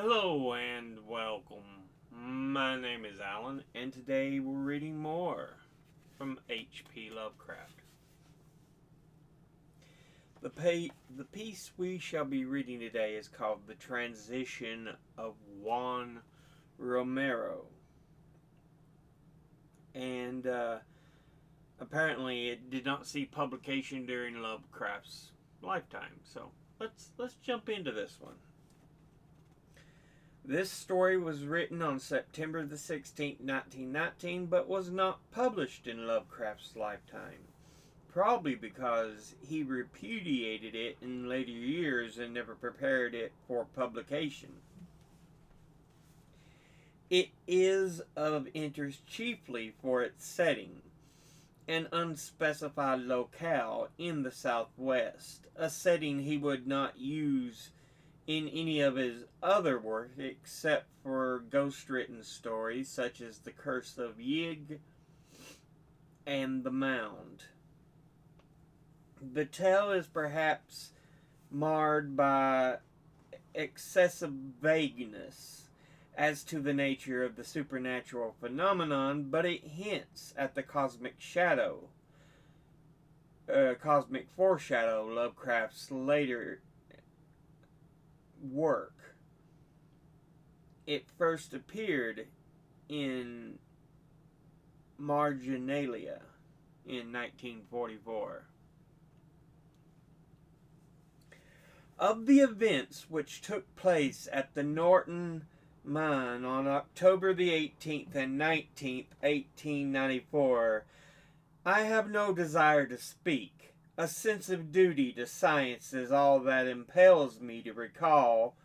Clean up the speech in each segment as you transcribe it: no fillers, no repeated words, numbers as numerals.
Hello and welcome. My name is Alan, and today we're reading more from H.P. Lovecraft. The piece we shall be reading today is called The Transition of Juan Romero. And apparently it did not see publication during Lovecraft's lifetime. So let's jump into this one. This story was written on September the 16th, 1919, but was not published in Lovecraft's lifetime. Probably because he repudiated it in later years and never prepared it for publication. It is of interest chiefly for its setting, an unspecified locale in the Southwest, a setting he would not use in any of his other work except for ghost-written stories such as The Curse of Yig and The Mound. The tale is perhaps marred by excessive vagueness as to the nature of the supernatural phenomenon, but it hints at the cosmic foreshadow Lovecraft's later work. It first appeared in Marginalia in 1944. Of the events which took place at the Norton mine on October the 18th and 19th, 1894, I have no desire to speak. A sense of duty to science is all that impels me to recall,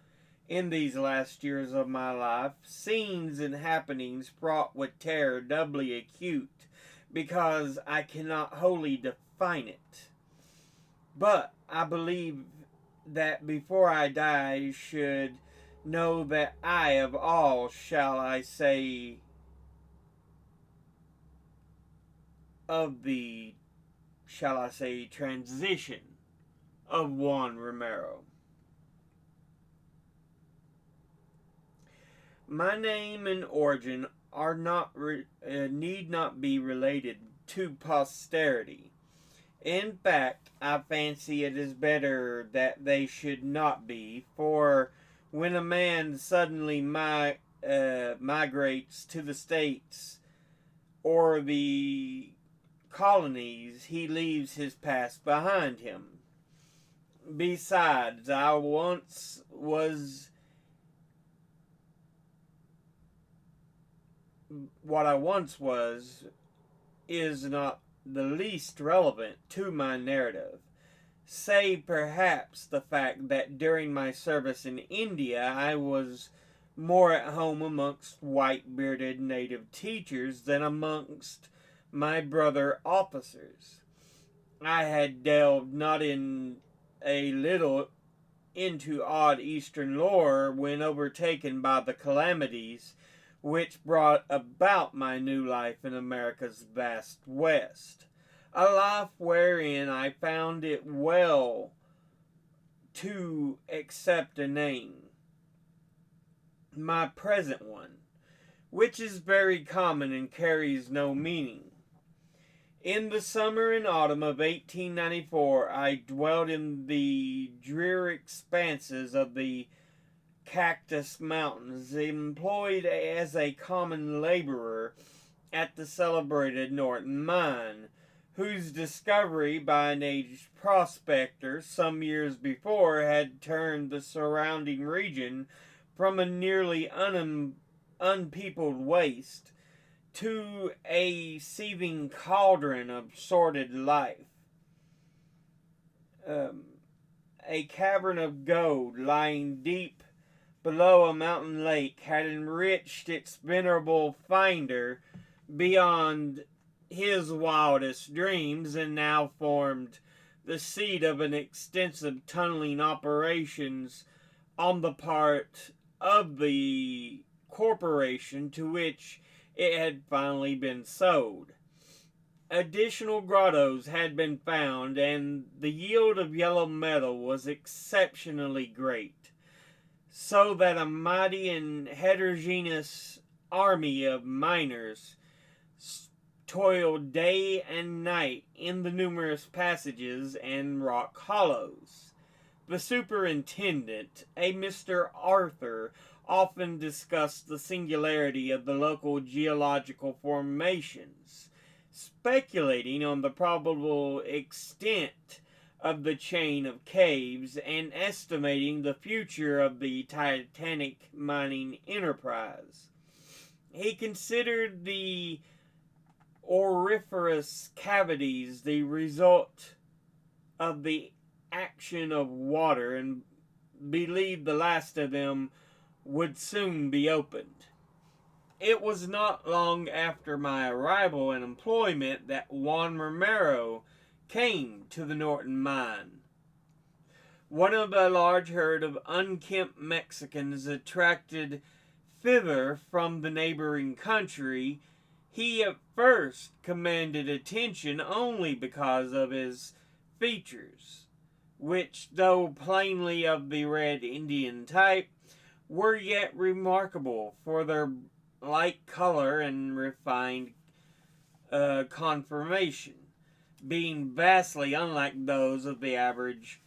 in these last years of my life, scenes and happenings fraught with terror doubly acute, because I cannot wholly define it. But I believe that before I die I should know that I of all, transition of Juan Romero. My name and origin are need not be related to posterity. In fact, I fancy it is better that they should not be, for when a man suddenly migrates to the States or the colonies, he leaves his past behind him. Besides, what I once was is not the least relevant to my narrative, save perhaps the fact that during my service in India I was more at home amongst white-bearded native teachers than amongst my brother officers. I had delved not in a little into odd Eastern lore when overtaken by the calamities which brought about my new life in America's vast West. A life wherein I found it well to accept a name, my present one, which is very common and carries no meaning. In the summer and autumn of 1894, I dwelt in the drear expanses of the Cactus Mountains, employed as a common laborer at the celebrated Norton mine, whose discovery by an aged prospector some years before had turned the surrounding region from a nearly unpeopled waste to a seething cauldron of sordid life. A cavern of gold lying deep below a mountain lake had enriched its venerable finder beyond his wildest dreams, and now formed the seat of an extensive tunneling operations on the part of the corporation to which it had finally been sold. Additional grottos had been found, and the yield of yellow metal was exceptionally great. so that a mighty and heterogeneous army of miners toiled day and night in the numerous passages and rock hollows. The superintendent, a Mr. Arthur, often discussed the singularity of the local geological formations, speculating on the probable extent of the chain of caves and estimating the future of the titanic mining enterprise. He considered the auriferous cavities the result of the action of water and believed the last of them would soon be opened. It was not long after my arrival in employment that Juan Romero came to the Norton mine. One of a large herd of unkempt Mexicans attracted thither from the neighboring country, he at first commanded attention only because of his features, which, though plainly of the red Indian type, were yet remarkable for their light color and refined conformation, being vastly unlike those of the average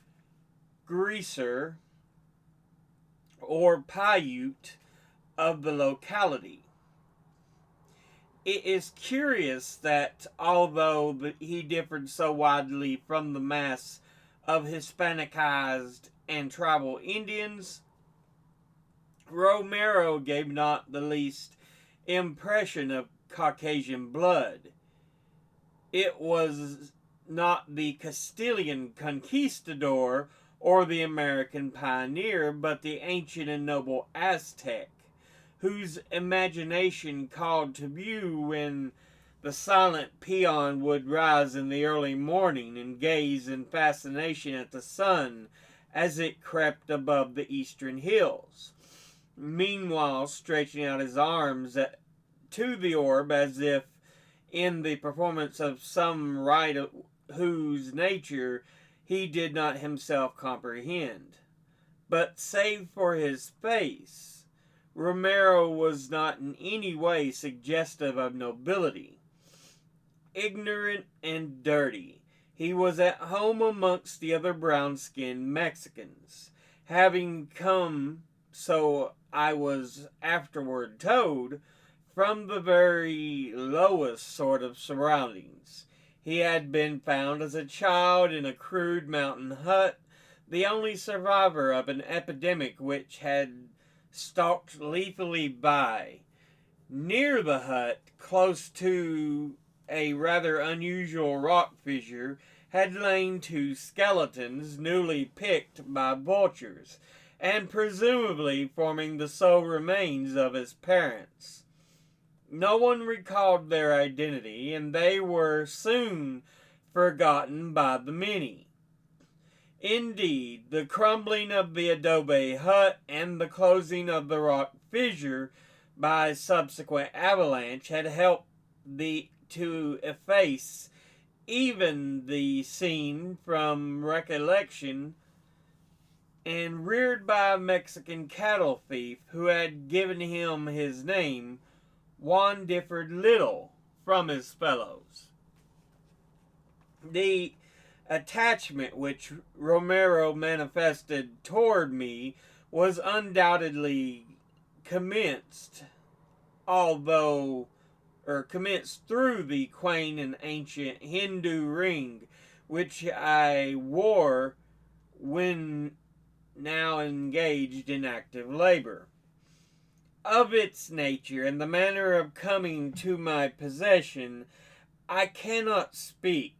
greaser or Paiute of the locality. It is curious that although he differed so widely from the mass of Hispanicized and tribal Indians, Romero gave not the least impression of Caucasian blood. It was not the Castilian conquistador or the American pioneer, but the ancient and noble Aztec, whose imagination called to view when the silent peon would rise in the early morning and gaze in fascination at the sun as it crept above the eastern hills, meanwhile stretching out his arms to the orb as if in the performance of some rite whose nature he did not himself comprehend. But save for his face, Romero was not in any way suggestive of nobility. Ignorant and dirty, he was at home amongst the other brown-skinned Mexicans, having come, so I was afterward told, from the very lowest sort of surroundings. He had been found as a child in a crude mountain hut, the only survivor of an epidemic which had stalked lethally by. Near the hut, close to a rather unusual rock fissure, had lain two skeletons newly picked by vultures, and presumably forming the sole remains of his parents. No one recalled their identity, and they were soon forgotten by the many. Indeed, the crumbling of the adobe hut and the closing of the rock fissure by subsequent avalanche had helped to efface even the scene from recollection, and reared by a Mexican cattle thief who had given him his name, Juan differed little from his fellows. The attachment which Romero manifested toward me was undoubtedly commenced through the quaint and ancient Hindu ring which I wore when now engaged in active labor. Of its nature and the manner of coming to my possession, I cannot speak.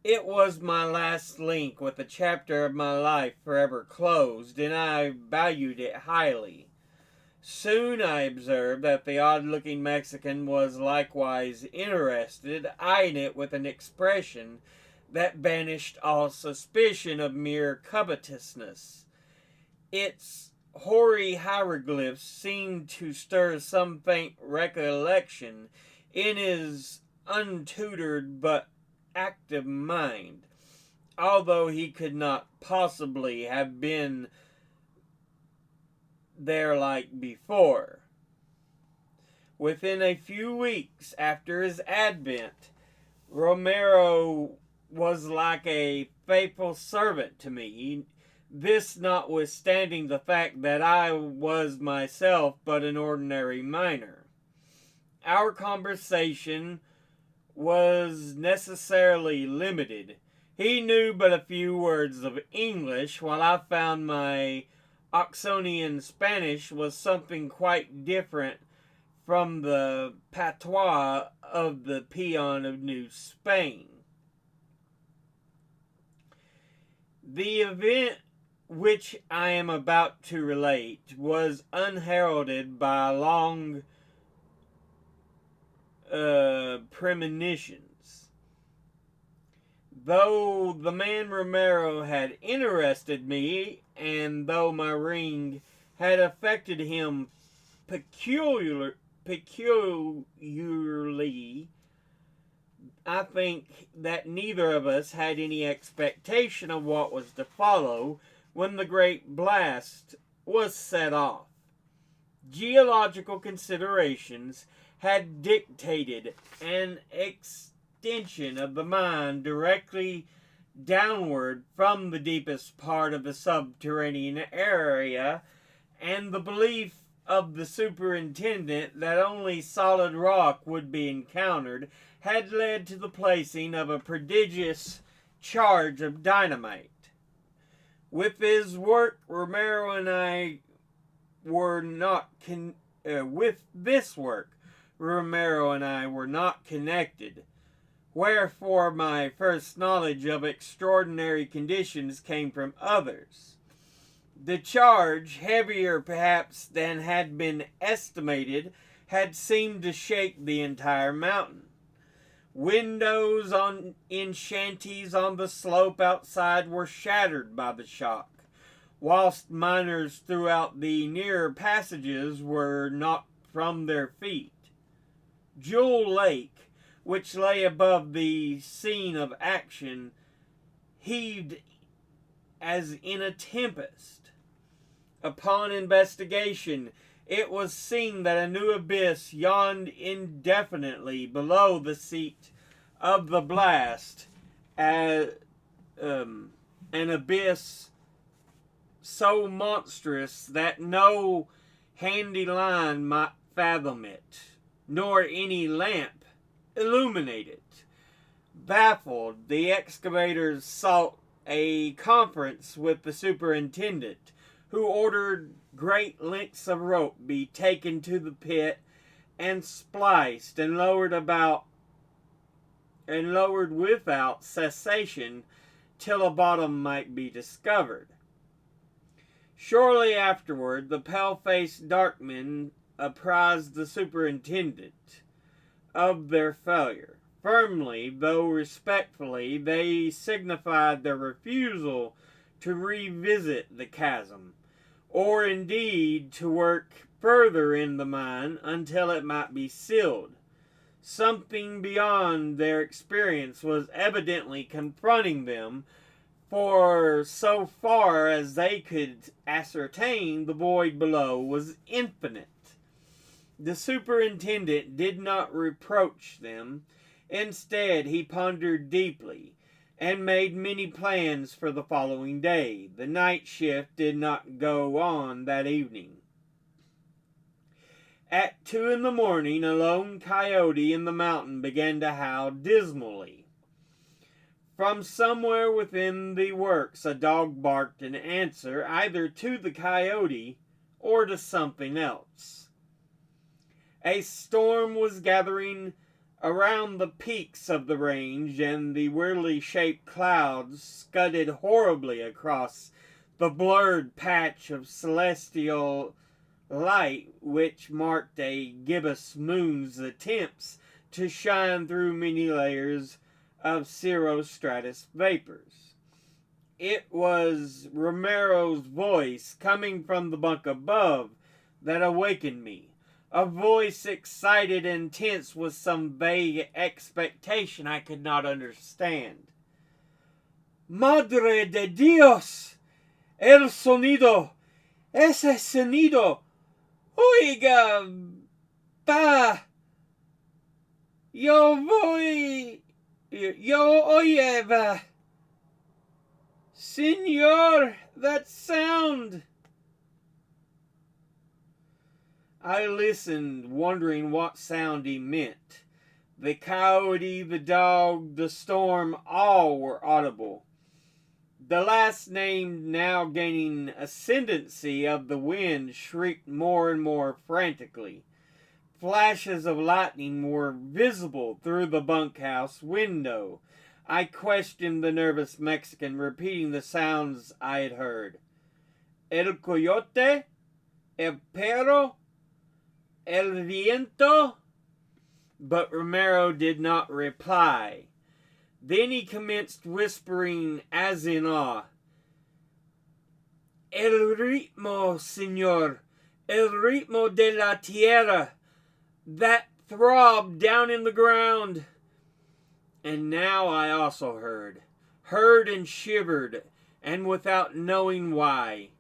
It was my last link with a chapter of my life forever closed, and I valued it highly. Soon I observed that the odd-looking Mexican was likewise interested, eyeing it with an expression that banished all suspicion of mere covetousness. Its hoary hieroglyphs seemed to stir some faint recollection in his untutored but active mind, although he could not possibly have been there like before. Within a few weeks after his advent, Romero was like a faithful servant to me, this notwithstanding the fact that I was myself but an ordinary miner. Our conversation was necessarily limited. He knew but a few words of English, while I found my Oxonian Spanish was something quite different from the patois of the peon of New Spain. The event which I am about to relate was unheralded by long premonitions. Though the man Romero had interested me, and though my ring had affected him peculiarly, I think that neither of us had any expectation of what was to follow when the great blast was set off. Geological considerations had dictated an extension of the mine directly downward from the deepest part of the subterranean area, and the belief of the superintendent that only solid rock would be encountered had led to the placing of a prodigious charge of dynamite. With this work, Romero and I were not connected, wherefore my first knowledge of extraordinary conditions came from others. The charge, heavier perhaps than had been estimated, had seemed to shake the entire mountain. Windows in shanties on the slope outside were shattered by the shock, whilst miners throughout the nearer passages were knocked from their feet. Jewel Lake, which lay above the scene of action, heaved as in a tempest. Upon investigation, it was seen that a new abyss yawned indefinitely below the seat of the blast, an abyss so monstrous that no handy line might fathom it, nor any lamp illuminate it. Baffled, the excavators sought a conference with the superintendent, who ordered great lengths of rope be taken to the pit and spliced and lowered without cessation till a bottom might be discovered. Shortly afterward, the pale-faced darkmen apprised the superintendent of their failure. Firmly, though respectfully, they signified their refusal to revisit the chasm, or indeed to work further in the mine until it might be sealed. Something beyond their experience was evidently confronting them, for so far as they could ascertain, the void below was infinite. The superintendent did not reproach them. Instead, he pondered deeply and made many plans for the following day. The night shift did not go on that evening. At 2 in the morning, a lone coyote in the mountain began to howl dismally. From somewhere within the works, a dog barked in answer either to the coyote or to something else. A storm was gathering around the peaks of the range, and the weirdly shaped clouds scudded horribly across the blurred patch of celestial light which marked a gibbous moon's attempts to shine through many layers of cirrostratus vapors. It was Romero's voice coming from the bunk above that awakened me. A voice excited and tense with some vague expectation I could not understand. Madre de Dios! El sonido! ese sonido, oiga, va, yo oye, va, Señor, that sound. I listened, wondering what sound he meant. The coyote, the dog, the storm, all were audible. The last named, now gaining ascendancy of the wind, shrieked more and more frantically. Flashes of lightning were visible through the bunkhouse window. I questioned the nervous Mexican, repeating the sounds I had heard. El coyote, el perro, el viento. But Romero did not reply. Then he commenced whispering as in awe. El ritmo, señor, el ritmo de la tierra, that throb down in the ground. And now I also heard and shivered, and without knowing why.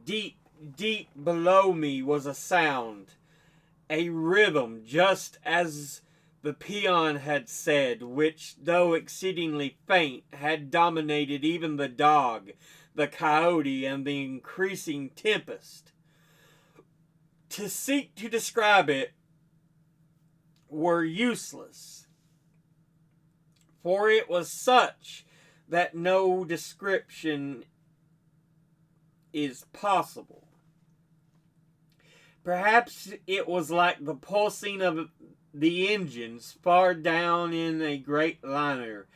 Deep, deep below me was a sound, a rhythm, just as the peon had said, which, though exceedingly faint, had dominated even the dog, the coyote, and the increasing tempest. To seek to describe it were useless, for it was such that no description is possible. Perhaps it was like the pulsing of the engines far down in a great liner,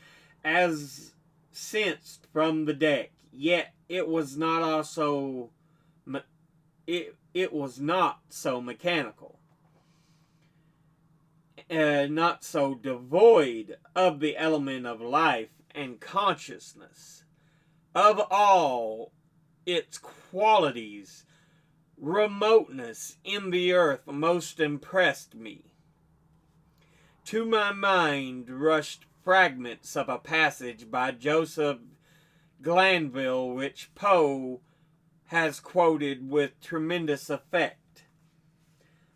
as sensed from the deck. Yet it was not also it was not so mechanical, not so devoid of the element of life and consciousness. Of all its qualities, remoteness in the earth most impressed me. To my mind rushed fragments of a passage by Joseph Glanville, which Poe has quoted with tremendous effect.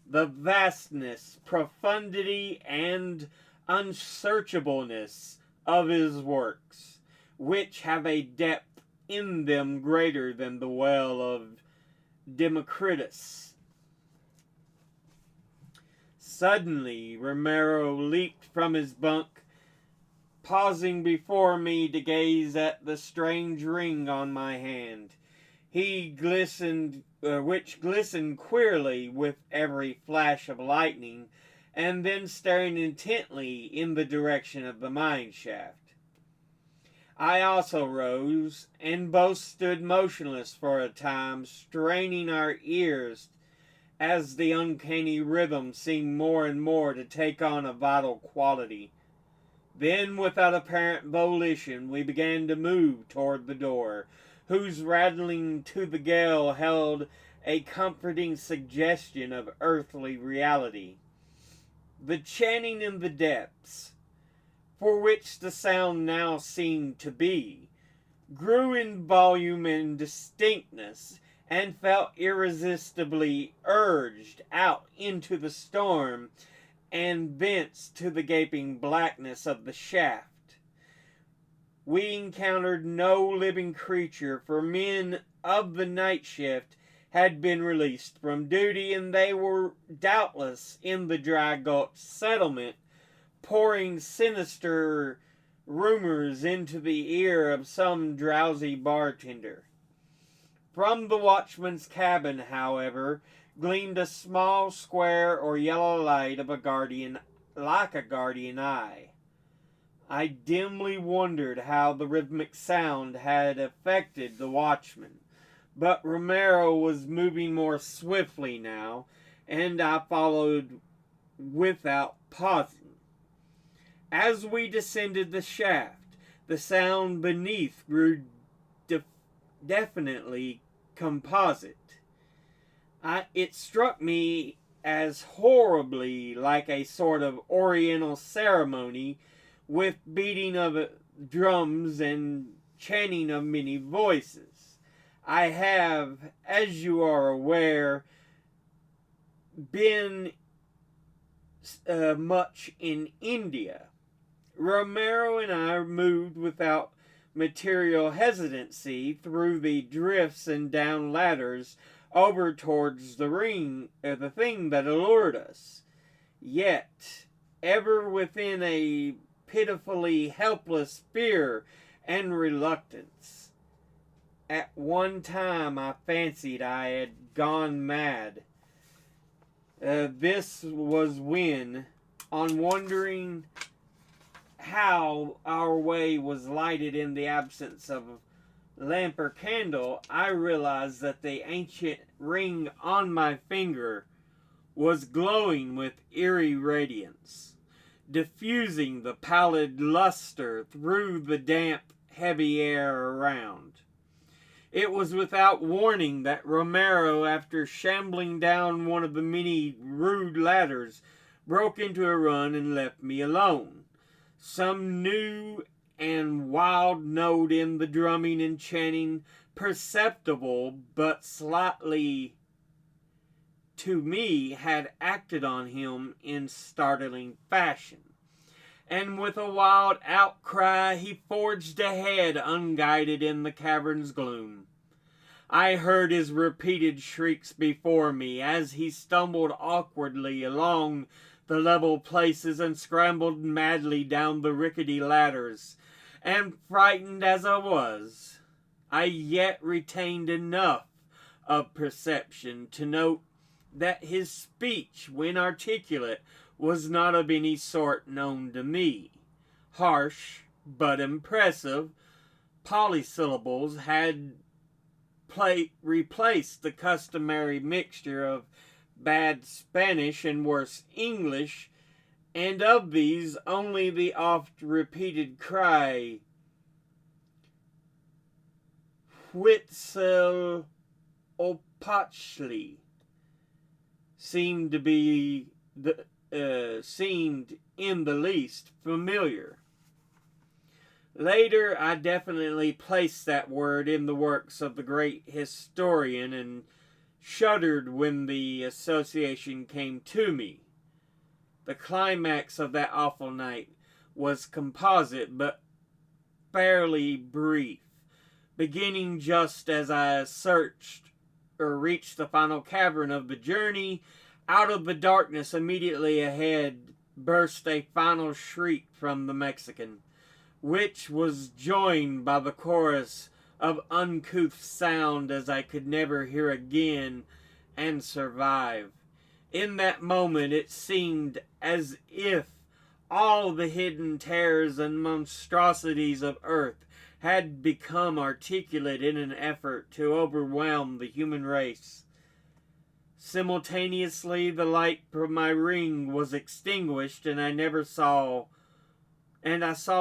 The vastness, profundity, and unsearchableness of his works, which have a depth in them greater than the well of Democritus. Suddenly, Romero leaped from his bunk, pausing before me to gaze at the strange ring on my hand. Which glistened queerly with every flash of lightning, and then staring intently in the direction of the mine shaft. I also rose, and both stood motionless for a time, straining our ears as the uncanny rhythm seemed more and more to take on a vital quality. Then, without apparent volition, we began to move toward the door, whose rattling to the gale held a comforting suggestion of earthly reality. The chanting in the depths, for which the sound now seemed to be, grew in volume and distinctness, and felt irresistibly urged out into the storm, and thence to the gaping blackness of the shaft. We encountered no living creature, for men of the night shift had been released from duty, and they were doubtless in the Dry Gulch settlement, pouring sinister rumors into the ear of some drowsy bartender. From the watchman's cabin, however, gleamed a small square or yellow light of a guardian eye. I dimly wondered how the rhythmic sound had affected the watchman, but Romero was moving more swiftly now, and I followed without pausing. As we descended the shaft, the sound beneath grew definitely composite. It struck me as horribly like a sort of oriental ceremony, with beating of drums and chanting of many voices. I have, as you are aware, been much in India. Romero and I moved without material hesitancy through the drifts and down ladders over towards the thing that allured us. Yet, ever within a pitifully helpless fear and reluctance. At one time I fancied I had gone mad. This was when, on wondering how our way was lighted in the absence of lamp or candle, I realized that the ancient ring on my finger was glowing with eerie radiance, diffusing the pallid luster through the damp, heavy air around. It was without warning that Romero, after shambling down one of the many rude ladders, broke into a run and left me alone. Some new and wild note in the drumming and chanting, perceptible but slightly to me, had acted on him in startling fashion. And with a wild outcry he forged ahead unguided in the cavern's gloom. I heard his repeated shrieks before me as he stumbled awkwardly along the level places and scrambled madly down the rickety ladders. And frightened as I was, I yet retained enough of perception to note that his speech, when articulate, was not of any sort known to me. Harsh, but impressive, polysyllables had replaced the customary mixture of bad Spanish and worse English, and of these only the oft-repeated cry, Huitzilopochtli, seemed in the least familiar. Later, I definitely placed that word in the works of the great historian and shuddered when the association came to me. The climax of that awful night was composite but fairly brief, beginning just as I reached the final cavern of the journey. Out of the darkness immediately ahead burst a final shriek from the Mexican, which was joined by the chorus of uncouth sound as I could never hear again and survive. In that moment it seemed as if all the hidden terrors and monstrosities of earth had become articulate in an effort to overwhelm the human race. Simultaneously, the light from my ring was extinguished, and I saw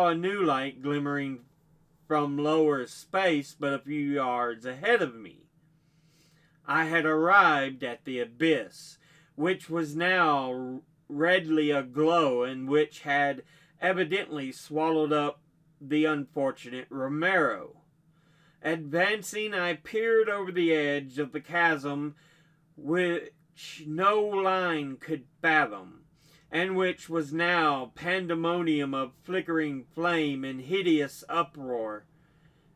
a new light glimmering from lower space but a few yards ahead of me. I had arrived at the abyss, which was now redly aglow and which had evidently swallowed up the unfortunate Romero. Advancing, I peered over the edge of the chasm which no line could fathom, and which was now pandemonium of flickering flame and hideous uproar.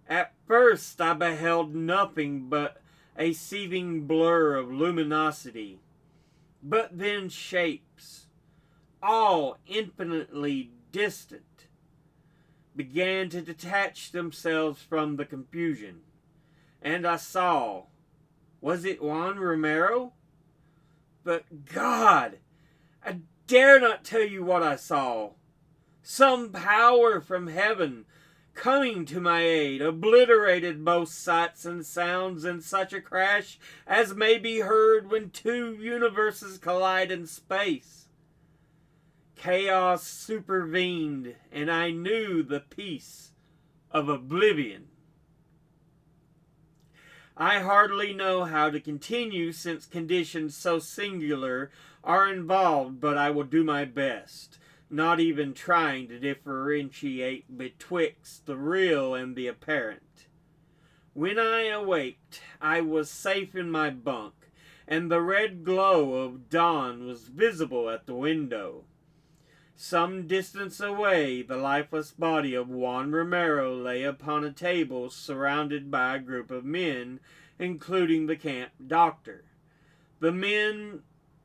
At first I beheld nothing but a seething blur of luminosity, but then shapes, all infinitely distant, began to detach themselves from the confusion, and I saw, was it Juan Romero? But God, I dare not tell you what I saw. Some power from heaven, coming to my aid, obliterated both sights and sounds in such a crash as may be heard when two universes collide in space. Chaos supervened, and I knew the peace of oblivion. I hardly know how to continue since conditions so singular are involved, but I will do my best, not even trying to differentiate betwixt the real and the apparent. When I awaked, I was safe in my bunk, and the red glow of dawn was visible at the window. Some distance away, the lifeless body of Juan Romero lay upon a table surrounded by a group of men, including the camp doctor. The men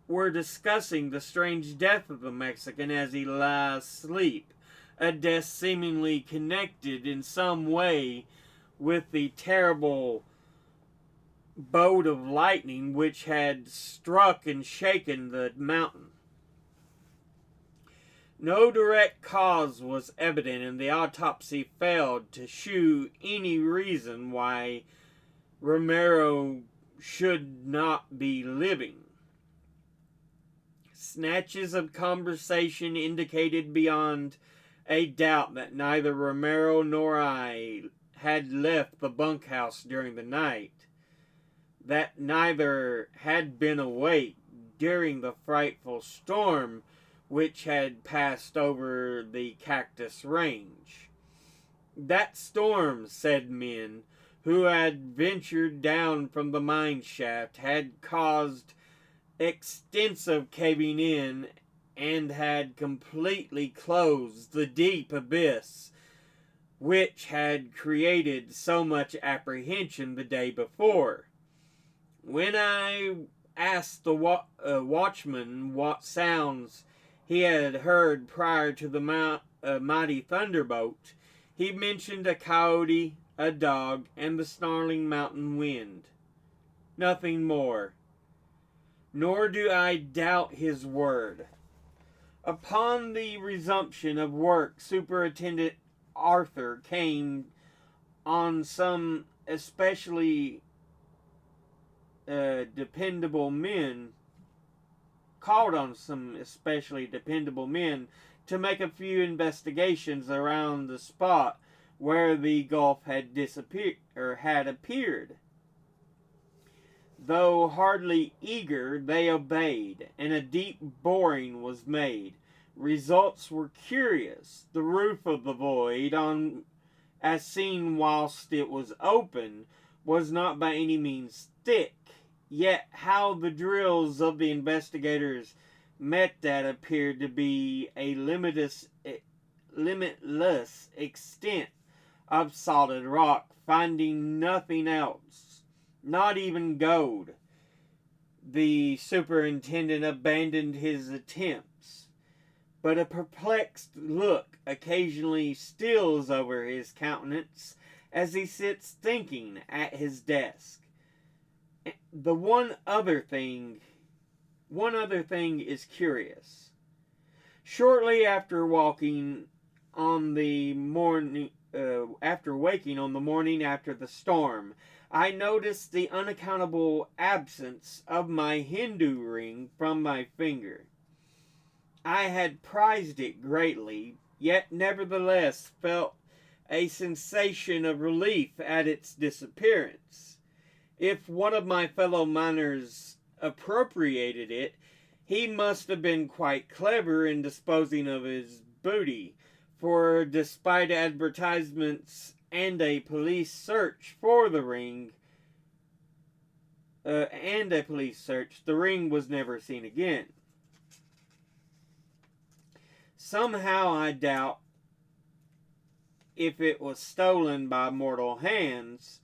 were discussing the strange death of the Mexican as he lay asleep, a death seemingly connected in some way with the terrible bolt of lightning which had struck and shaken the mountain. No direct cause was evident, and the autopsy failed to shew any reason why Romero should not be living. Snatches of conversation indicated beyond a doubt that neither Romero nor I had left the bunkhouse during the night, that neither had been awake during the frightful storm which had passed over the Cactus Range. That storm, said men who had ventured down from the mine shaft, had caused extensive caving in and had completely closed the deep abyss which had created so much apprehension the day before. When I asked the watchman what sounds he had heard prior to the mighty thunderbolt, he mentioned a coyote, a dog, and the snarling mountain wind. Nothing more. Nor do I doubt his word. Upon the resumption of work, Superintendent Arthur came on some especially dependable men to make a few investigations around the spot where the gulf had appeared. Though hardly eager, they obeyed, and a deep boring was made. Results were curious. The roof of the void, as seen whilst it was open, was not by any means thick. Yet how the drills of the investigators met that appeared to be a limitless extent of solid rock, finding nothing else, not even gold. The superintendent abandoned his attempts, but a perplexed look occasionally steals over his countenance as he sits thinking at his desk. The one other thing is curious. Shortly after waking on the morning after the storm, I noticed the unaccountable absence of my Hindu ring from my finger. I had prized it greatly, yet nevertheless felt a sensation of relief at its disappearance. If one of my fellow miners appropriated it, he must have been quite clever in disposing of his booty, for despite advertisements and a police search for the ring, the ring was never seen again. Somehow I doubt if it was stolen by mortal hands,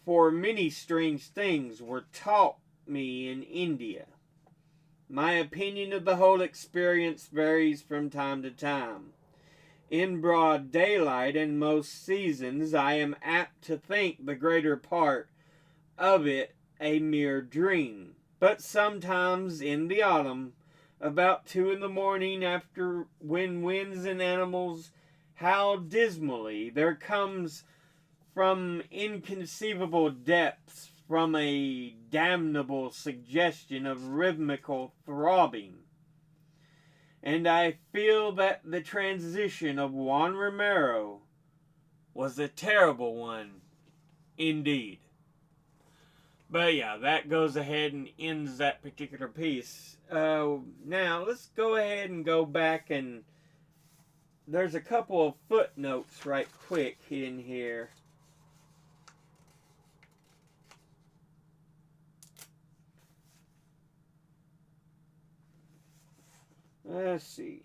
for many strange things were taught me in India. My opinion of the whole experience varies from time to time. In broad daylight and most seasons, I am apt to think the greater part of it a mere dream. But sometimes in the autumn, about 2 a.m, after when winds and animals howl dismally, there comes from inconceivable depths, from a damnable suggestion of rhythmical throbbing. And I feel that the transition of Juan Romero was a terrible one indeed. But yeah, that goes ahead and ends that particular piece. Now, let's go ahead and go back, and there's a couple of footnotes right quick in here. Let's see.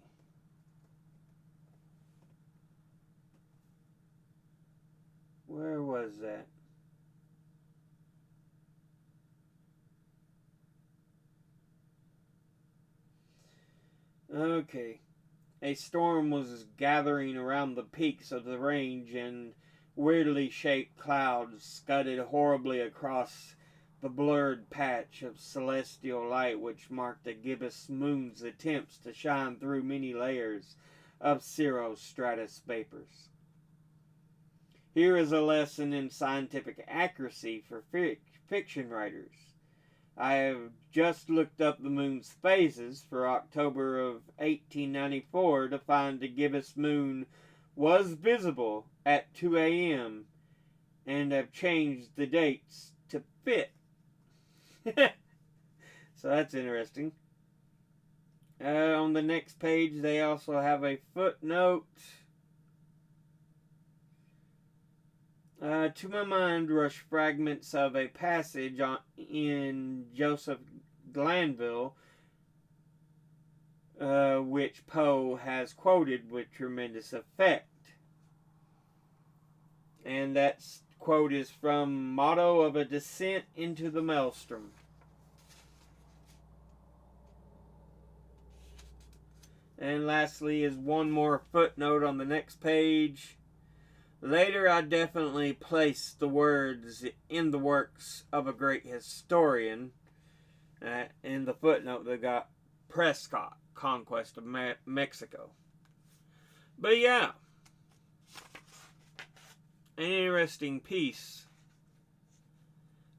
Where was that? Okay. A storm was gathering around the peaks of the range, and weirdly shaped clouds scudded horribly across the blurred patch of celestial light which marked the gibbous moon's attempts to shine through many layers of cirrostratus vapors. Here is a lesson in scientific accuracy for fiction writers. I have just looked up the moon's phases for October of 1894 to find the gibbous moon was visible at 2 a.m. and have changed the dates to fit. So that's interesting. On the next page, they also have a footnote. To my mind rush fragments of a passage in Joseph Glanville, which Poe has quoted with tremendous effect. And that quote is from Motto of a Descent into the Maelstrom. And lastly is one more footnote on the next page. Later, I definitely placed the words in the works of a great historian. In the footnote, they got Prescott, Conquest of Mexico. But yeah, an interesting piece.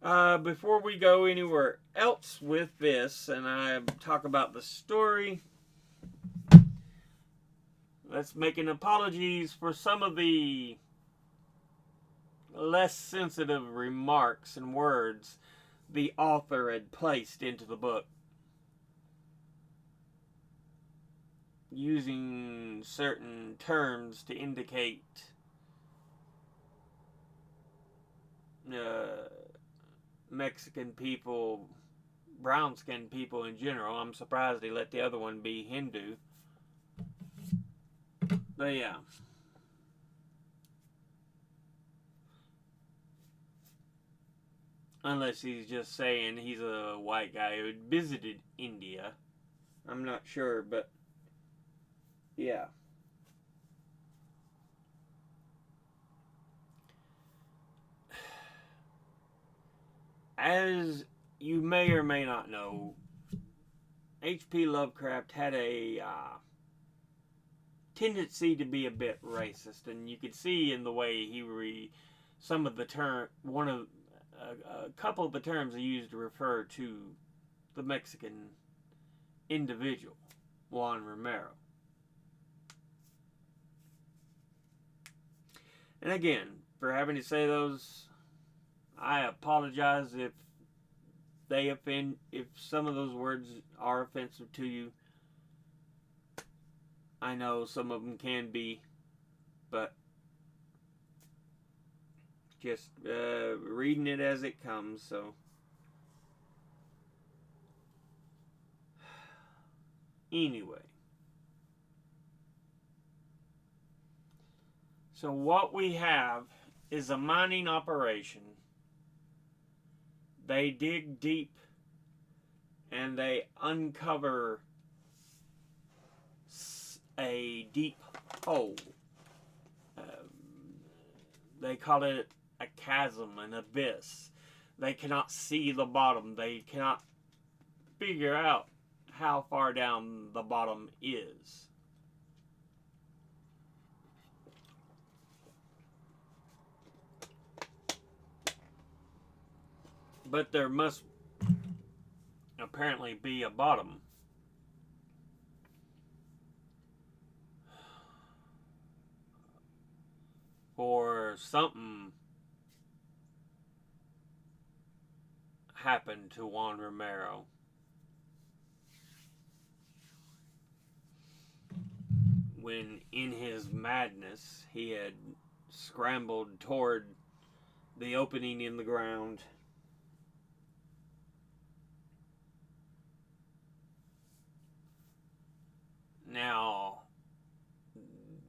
Before we go anywhere else with this, and I talk about the story, let's make an apologies for some of the less sensitive remarks and words the author had placed into the book, using certain terms to indicate Mexican people, brown-skinned people in general. I'm surprised they let the other one be Hindu. But yeah. Unless he's just saying he's a white guy who had visited India. I'm not sure, but yeah. As you may or may not know, H.P. Lovecraft had a tendency to be a bit racist, and you could see in the way he some of the a couple of the terms he used to refer to the Mexican individual, Juan Romero. And again, for having to say those, I apologize if some of those words are offensive to you. I know some of them can be, but just reading it as it comes, so. Anyway. So what we have is a mining operation. They dig deep and they uncover a deep hole. They call it a chasm, an abyss. They cannot see the bottom. They cannot figure out how far down the bottom is. But there must apparently be a bottom. Or something happened to Juan Romero. When in his madness he had scrambled toward the opening in the ground.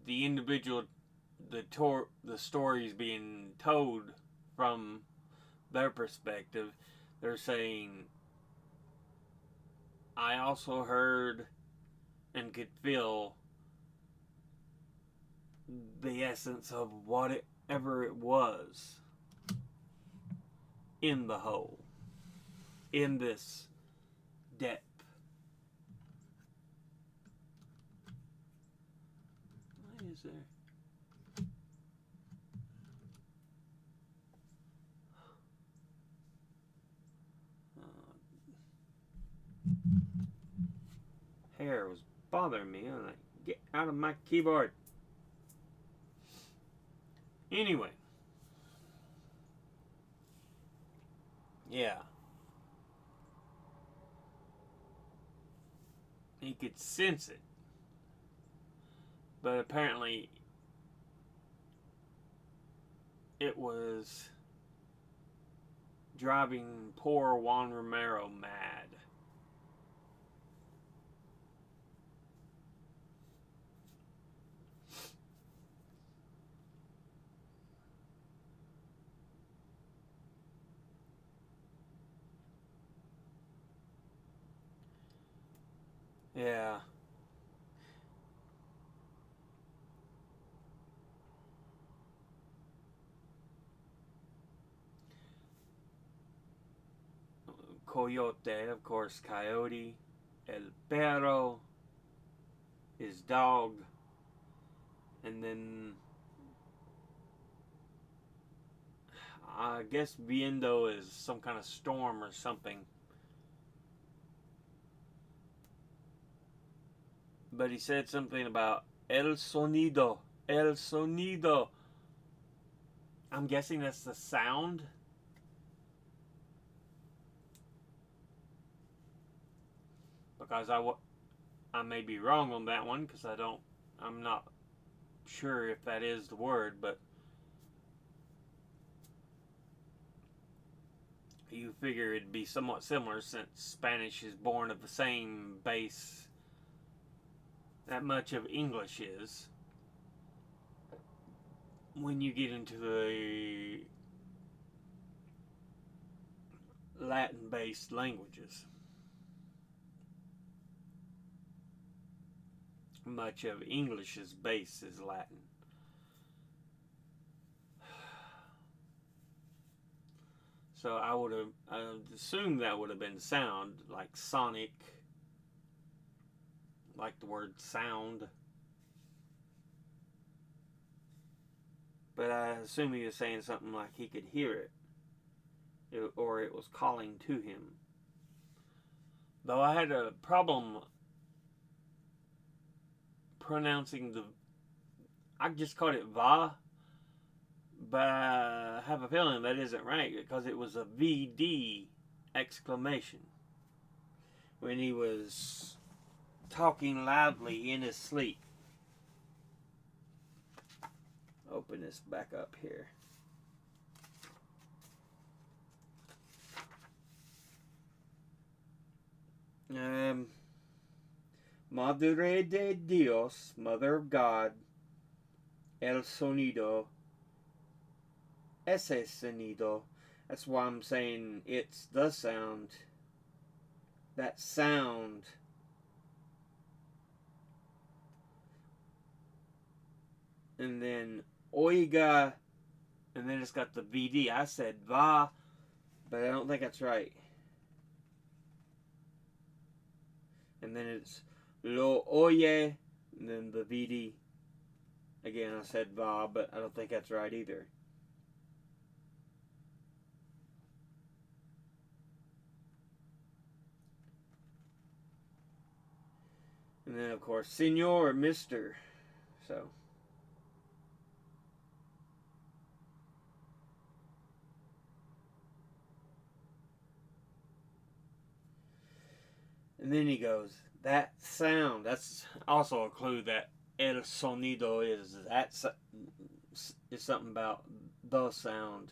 the individual, the stories being told from their perspective, they're saying, I also heard and could feel the essence of whatever it was in the hole, in this depth. What is there? Hair was bothering me. I'm like, get out of my keyboard. Anyway. Yeah. He could sense it. But apparently it was driving poor Juan Romero mad. Yeah. Coyote, of course, coyote. El perro, his dog. And then I guess viendo is some kind of storm or something. But he said something about el sonido. El sonido. I'm guessing that's the sound. Because I may be wrong on that one because I'm not sure if that is the word, but you figure it'd be somewhat similar since Spanish is born of the same base that much of English is. When you get into the Latin-based languages, much of English's base is Latin. So I would assume that would have been sound, like sonic, like the word sound. But I assume he was saying something like he could hear it, or it was calling to him. Though I had a problem pronouncing I just called it va, but I have a feeling that isn't right because it was a VD exclamation when he was talking loudly in his sleep. Open this back up here. Madre de Dios, Mother of God, el sonido, ese sonido. That's why I'm saying it's the sound. That sound. And then oiga, and then it's got the VD. I said va, but I don't think that's right. And then it's lo oye, and then the VD. Again, I said va, but I don't think that's right either. And then, of course, Senor or Mr. So. And then he goes, that sound. That's also a clue that el sonido is something about the sound.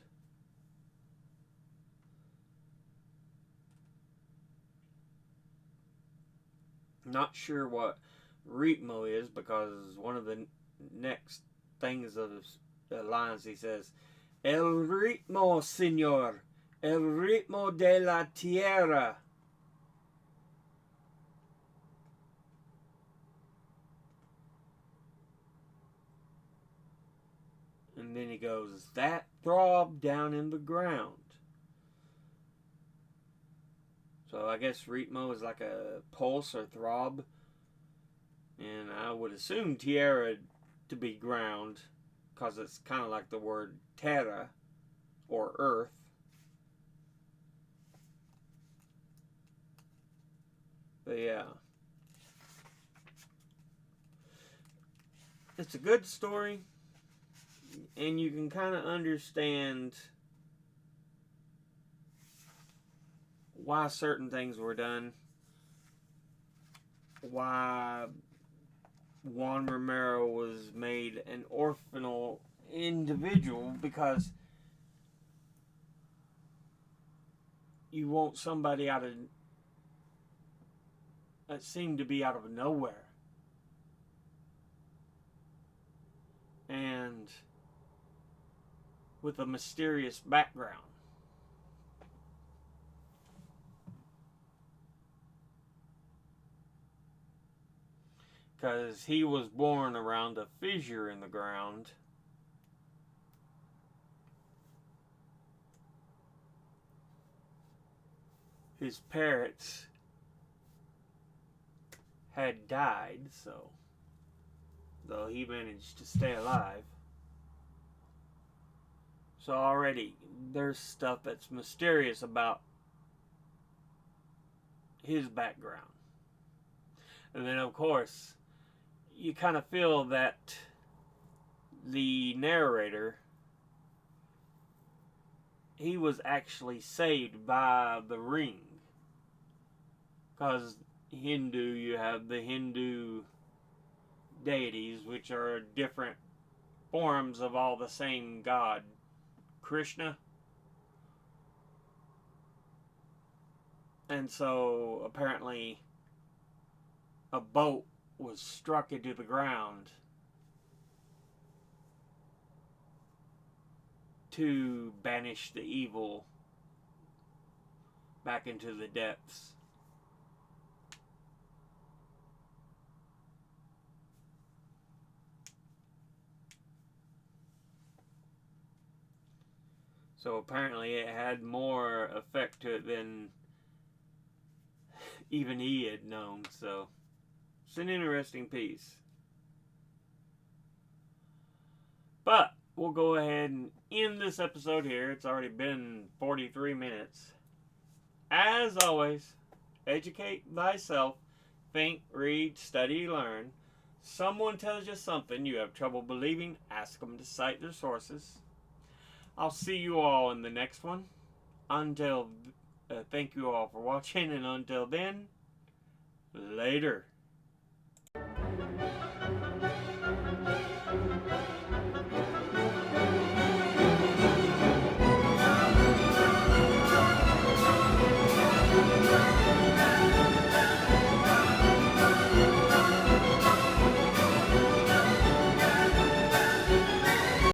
Not sure what ritmo is because one of the next things of the lines he says, El ritmo, señor, el ritmo de la tierra. And then he goes, that throb down in the ground. So I guess ritmo is like a pulse or throb. And I would assume tierra to be ground, because it's kind of like the word terra, or earth. But yeah. It's a good story. And you can kind of understand why certain things were done. Why Juan Romero was made an orphanal individual, because you want somebody out of that seemed to be out of nowhere. And with a mysterious background. Because he was born around a fissure in the ground. His parents had died, so though he managed to stay alive. So already there's stuff that's mysterious about his background. And then of course you kind of feel that the narrator, he was actually saved by the ring. Because Hindu, you have the Hindu deities, which are different forms of all the same god, Krishna. And so apparently a boat was struck into the ground to banish the evil back into the depths. So apparently it had more effect to it than even he had known. So it's an interesting piece. But we'll go ahead and end this episode here. It's already been 43 minutes. As always, educate thyself. Think, read, study, learn. Someone tells you something you have trouble believing, ask them to cite their sources. I'll see you all in the next one. Thank you all for watching, and until then, later.